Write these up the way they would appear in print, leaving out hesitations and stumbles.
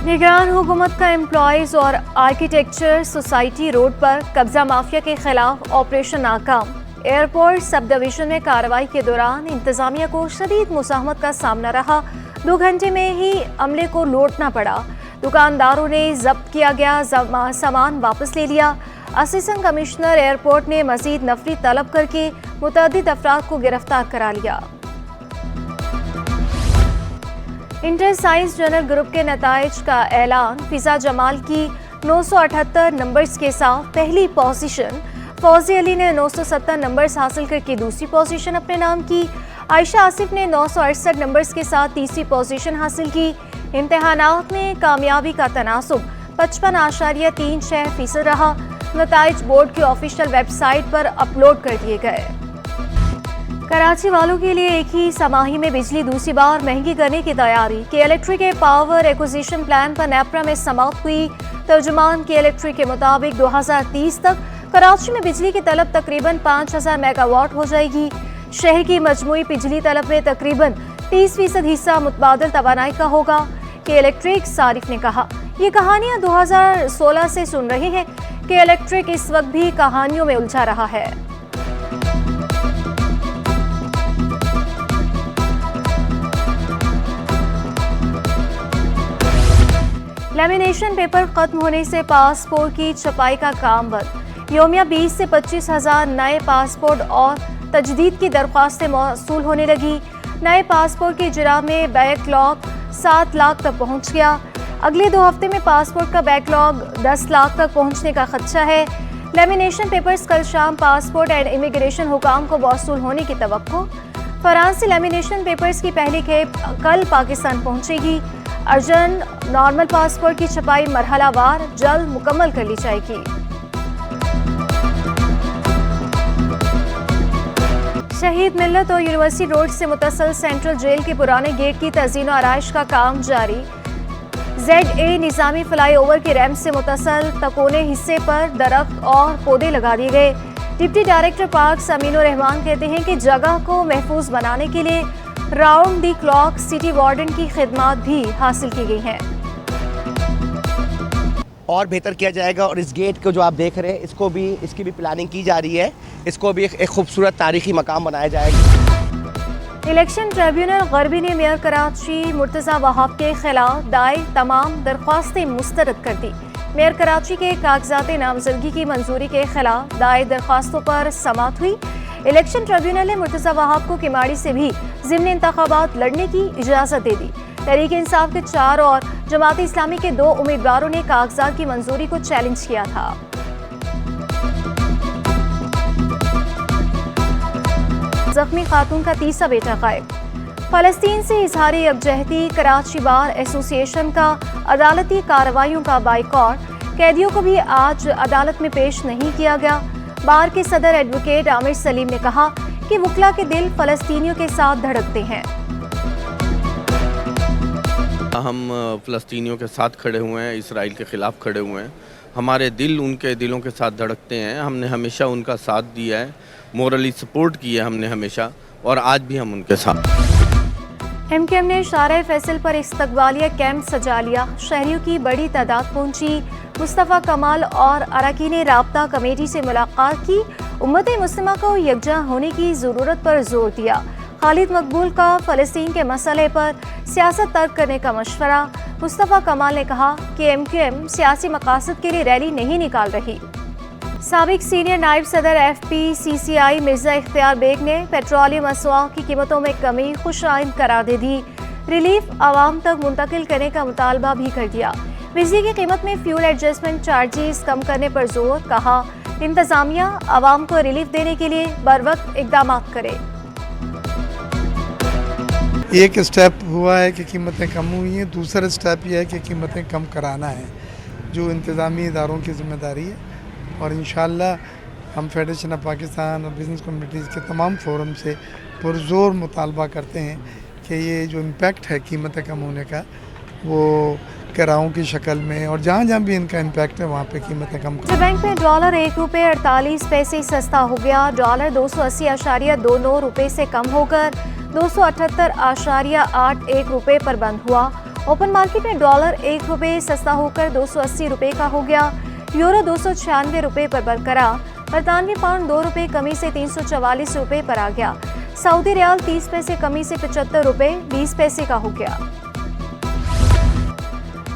निगरान हुकूमत का एम्प्लॉयज़ और आर्किटेक्चर सोसाइटी रोड पर कब्जा माफिया के खिलाफ ऑपरेशन नाकाम। एयरपोर्ट सब डिवीजन में कार्रवाई के दौरान इंतजामिया को शदीद मुज़ाहमत का सामना रहा। 2 घंटे में ही अमले को लौटना पड़ा। दुकानदारों ने जब्त किया गया सामान वापस ले लिया। असिस्टेंट कमिश्नर एयरपोर्ट ने मजीद नफरी तलब करके मुतअद्दिद अफराद को गिरफ्तार करा लिया। इंटर साइंस जनरल ग्रुप के नताइज का ऐलान। फिजा जमाल की 978 नंबर्स के साथ पहली पोजीशन, फौजी अली ने 970 नंबर्स हासिल करके दूसरी पोजीशन अपने नाम की। आयशा आसिफ ने 968 नंबर्स के साथ तीसरी पोजीशन हासिल की। इम्तिहानात में कामयाबी का तनासुब 55.36% रहा। नताइज बोर्ड की ऑफिशियल वेबसाइट पर अपलोड कर दिए गए। कराची वालों के लिए एक ही समाही में बिजली दूसरी बार महंगी करने की तैयारी। के इलेक्ट्रिक के पावर एक्विजिशन प्लान पर नेपरा में समाप्त हुई। तर्जुमान के इलेक्ट्रिक के मुताबिक 2030 तक कराची में बिजली की तलब तकरीबन 5000 मेगावाट हो जाएगी। शहर की मजमूई बिजली तलब में तकरीबन 30% हिस्सा मुतबादल तवानाई का होगा। के इलेक्ट्रिक सारिफ ने कहा, ये कहानियां 2016 से सुन रहे हैं। के इलेक्ट्रिक इस वक्त भी कहानियों में उलझा रहा है। लेमिनेशन पेपर खत्म होने से पासपोर्ट की छपाई का काम बंद। योमिया 20 से 25,000 नए पासपोर्ट और तजदीद की दरख्वास्तें मौसूल होने लगी। नए पासपोर्ट की इजरा में बैकलॉग 7 लाख तक पहुंच गया। अगले 2 हफ्ते में पासपोर्ट का बैकलॉग 10 लाख तक पहुंचने का खदशा है। लेमिनेशन पेपर्स कल शाम पासपोर्ट एंड इमिग्रेशन हुकाम को मौसूल होने की तवक्को। फ्रांस से लेमिनेशन पेपर्स की पहली खेप कल पाकिस्तान पहुंचेगी। अर्जेंट नॉर्मल पासपोर्ट की छपाई मरहलावार जल्द मुकम्मल कर ली जाएगी। शहीद मिल्लत और यूनिवर्सिटी रोड से मुतसल सेंट्रल जेल के पुराने गेट की तज़ीन आराइश का काम जारी। ZA निज़ामी फ्लाईओवर के रैम्प से मुतसल तकोने हिस्से पर दरख्त और पौधे लगा दिए गए। Deputy director park Aminur Rahman कहते हैं कि जगह को महफूज बनाने के लिए राउंड दी क्लॉक सिटी वार्डन की खिदमात भी हासिल की गई हैं। और बेहतर किया जाएगा और इस गेट को जो आप देख रहे हैं इसकी भी प्लानिंग की जा रही है। इसको भी एक खूबसूरत तारीखी मकाम बनाया जाएगा। इलेक्शन ट्रिब्यूनल गरबी ने मेयर कराची मुर्तज़ा वहाब के खिलाफ दायर तमाम दरख्वास्तें मुस्तरद कर दी। मेयर कराची के कागजात नामजदगी की मंजूरी के खिलाफ दायर दरख्वास्तों पर समाअत हुई। इलेक्शन ट्रिब्यूनल ने मुर्तज़ा वहाब को किमाड़ी से भी ज़िमनी इंतखाबात लड़ने की इजाज़त दे दी। तहरीक इंसाफ के 4 और जमात इस्लामी के 2 उम्मीदवारों ने कागजात की मंजूरी को चैलेंज किया था। जख्मी खातून का तीसरा बेटा गायब। फलस्तीन से इजहारी यकजहती। कराची बार एसोसिएशन का अदालती कार्रवाइयों का बाइकॉट। कैदियों को भी आज अदालत में पेश नहीं किया गया। बार के सदर एडवोकेट आमिर सलीम ने कहा कि वकला के दिल फलस्तीनियों के साथ धड़कते हैं। हम फ़लस्तीनियों के साथ खड़े हुए हैं, इसराइल के ख़िलाफ़ खड़े हुए हैं। हमारे दिल उनके दिलों के साथ धड़कते हैं। हमने हमेशा उनका साथ दिया है, मोरली सपोर्ट किया है हमने हमेशा, और आज भी हम उनके साथ। MKM ने शारा फैसल पर इस्तकबालिया कैंप सजा लिया। शहरियों की बड़ी तादाद पहुंची। मुस्तफ़ा कमाल और अरकान राब्ता कमेटी से मुलाकात की। उम्मत मुस्लिमा को यकजा होने की ज़रूरत पर जोर दिया। खालिद मकबूल का फ़लस्तीन के मसले पर सियासत तर्क करने का मशवरा। मुस्तफ़ा कमाल ने कहा कि MKM सियासी मकासद के लिए रैली नहीं निकाल रही। साबिक सीनियर नायब सदर FPCCI मिर्ज़ा इख्तियार बेग ने पेट्रोलियम असवाक की कीमतों में कमी खुशाइंद करार दे दी। रिलीफ आवाम तक मुंतकिल करने का मुतालबा भी कर दिया। बिजली की कीमत में फ्यूल एडजस्टमेंट चार्जेस कम करने पर जोर। कहा, इंतजामिया आवाम को रिलीफ देने के लिए बरवक्त इकदाम करे। एक स्टेप हुआ है कि कीमतें कम हुई हैं, दूसरा स्टेप यह है कि कीमतें कम कराना है, जो इंतज़ामी इदारों की ज़िम्मेदारी है। और इंशाअल्लाह हम फेडरेशन ऑफ पाकिस्तान और बिज़नेस कम्युनिटीज़ के तमाम फोरम से पुरज़ोर मुतालबा करते हैं कि ये जो इम्पेक्ट है कीमतें कम होने का, वो किरायों की शक्ल में और जहाँ जहाँ भी इनका इम्पैक्ट है वहाँ पे कीमतें कम। बैंक में डॉलर 1 रुपये 48 पैसे सस्ता हो गया। डॉलर 280.29 रुपये से कम होकर 278.81 रुपये पर बंद हुआ। ओपन मार्केट में डॉलर 1 रुपये सस्ता होकर 280 रुपये का हो गया। यूरो 296 रुपये पर बरकरार। बरतानवी पाउंड 2 रुपये कमी से 344 रुपये पर आ गया। सऊदी रियाल 30 पैसे कमी से 75 रुपये 20 पैसे का हो गया।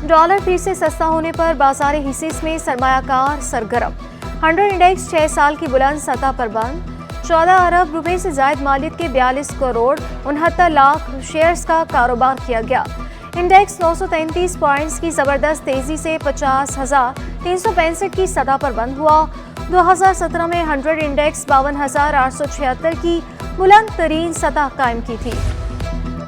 डॉलर फिर से सस्ता होने पर बाजार हिस्से में सरमायाकार सरगर्म। 100 इंडेक्स 6 साल की बुलंद सतह पर बंद। 14 अरब रुपए से जायद मालियत के 42 करोड़ 69 लाख शेयर्स का कारोबार किया गया। इंडेक्स 933 पॉइंट्स की जबरदस्त तेजी से 50,365 की सतह पर बंद हुआ। 2017 में 100 इंडेक्स 52,876 की बुलंद तरीन सतह कायम की थी।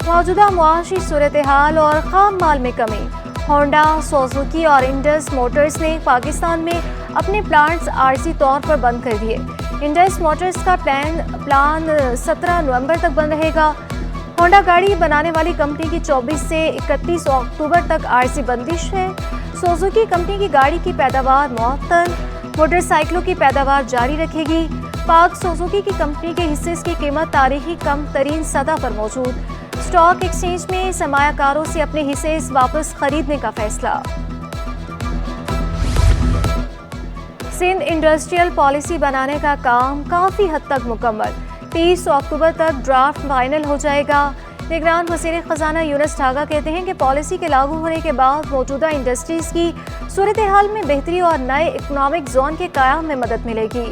मौजूदा मुआशी सूरत हाल और खाम माल में कमी। होंडा, सुजुकी और इंडस मोटर्स ने पाकिस्तान में अपने प्लांट्स आरजी तौर पर बंद कर दिए। इंडस मोटर्स का प्लान 17 नवंबर तक बंद रहेगा। होंडा गाड़ी बनाने वाली कंपनी की 24 से 31 अक्टूबर तक आरजी बंदिश है। सुजुकी कंपनी की गाड़ी की पैदावार मुअत्तल। मोटरसाइकिलों की पैदावार जारी रखेगी। पाक सुजुकी की कंपनी के हिस्से की कीमत तारीखी कम तरीन सतह पर मौजूद। स्टॉक एक्सचेंज में सरमायाकारों से अपने हिस्से वापस खरीदने का फैसला। सिंध इंडस्ट्रियल पॉलिसी बनाने का काम काफ़ी हद तक मुकम्मल। 30 अक्टूबर तक ड्राफ्ट फाइनल हो जाएगा। निगरान वज़ीर ख़जाना यूनुस ढागा कहते हैं कि पॉलिसी के लागू होने के बाद मौजूदा इंडस्ट्रीज़ की सूरत हाल में बेहतरी और नए इकोनॉमिक जोन के क़याम में मदद मिलेगी।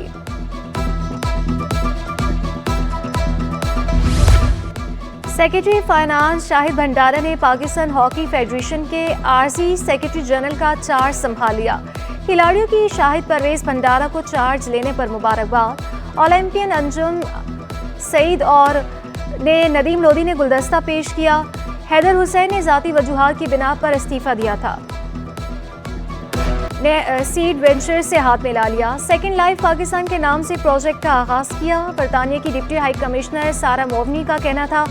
सेक्रेटरी फाइनेंस शाहिद भंडारा ने पाकिस्तान हॉकी फेडरेशन के आरजी सेक्रेटरी जनरल का चार्ज संभाल लिया। खिलाड़ियों की शाहिद परवेज भंडारा को चार्ज लेने पर मुबारकबाद। ओलंपियन अंजुम सईद और ने नदीम लोधी ने गुलदस्ता पेश किया। हैदर हुसैन ने ज़ाती वजूहात की बिना पर इस्तीफ़ा दिया था। ने सीड वेंचर से हाथ मिला लिया। सेकेंड लाइफ पाकिस्तान के नाम से प्रोजेक्ट का आगाज़ किया। बरतानिया की डिप्टी हाई कमिश्नर सारा मोवनी का कहना था,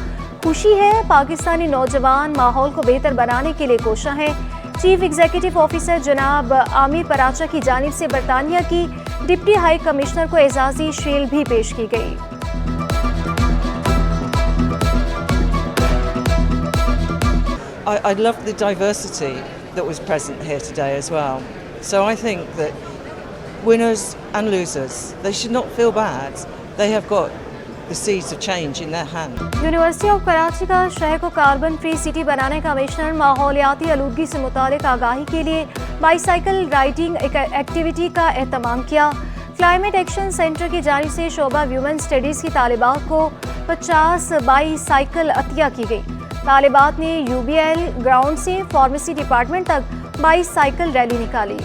खुशी है पाकिस्तानी नौजवान माहौल को बेहतर बनाने के लिए कोशा है। चीफ एग्जीक्यूटिव ऑफिसर जनाब आमिर पराचा की जानिब से बरतानिया की डिप्टी हाई कमिश्नर को एजाज़ी शील्ड भी पेश की गई। I loved the diversity that was present here today as well. So I think that winners and losers, they should not feel bad. They have got the seeds of change in their hand. University of Karachi का शहर को carbon free city बनाने का mission माहौलियाती आलूदगी से मुतालिक आगाही के लिए बाईसाइकिल राइडिंग एक्टिविटी का एहतमाम किया। क्लाइमेट एक्शन सेंटर की जानिब से शोबा वुमेन स्टडीज़ की तालिबात को 50 बाईसाइकिल अतिया की गई। तालिबात ने UBL ग्राउंड से फार्मेसी डिपार्टमेंट तक बाईसाइकिल रैली निकाली।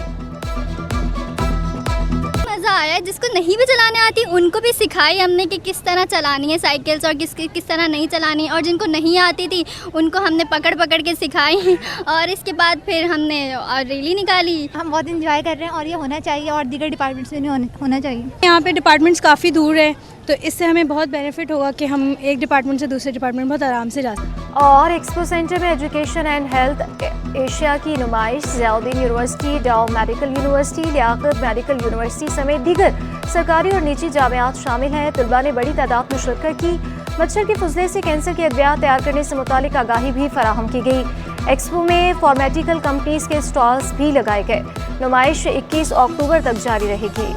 मज़ा आया। जिसको नहीं भी चलाने आती उनको भी सिखाई हमने कि किस तरह चलानी है साइकिल्स और किस तरह नहीं चलानी, और जिनको नहीं आती थी उनको हमने पकड़ के सिखाई और इसके बाद फिर हमने रैली निकाली। हम बहुत इंजॉय कर रहे हैं और ये होना चाहिए और दीगर डिपार्टमेंट्स में भी होना चाहिए। यहाँ पे डिपार्टमेंट्स काफ़ी दूर है तो इससे हमें बहुत बेनिफिट होगा कि हम एक डिपार्टमेंट से दूसरे डिपार्टमेंट बहुत आराम से जा सकते हैं। और एक्सपो सेंटर में एजुकेशन एंड हेल्थ एशिया की नुमाइश, Ziauddin university, Dow medical university, Liaquat medical university समेत दीगर सरकारी और निजी जामियात शामिल हैं। तलबा ने बड़ी तादाद में शिरकत की। मच्छर के फुजले से कैंसर के अद्वियात तैयार करने से मुतालिक आगाही भी फराहम की गई। एक्सपो में फार्मास्यूटिकल कंपनीज के स्टॉल्स भी लगाए गए। नुमाइश 21 अक्टूबर तक जारी रहेगी।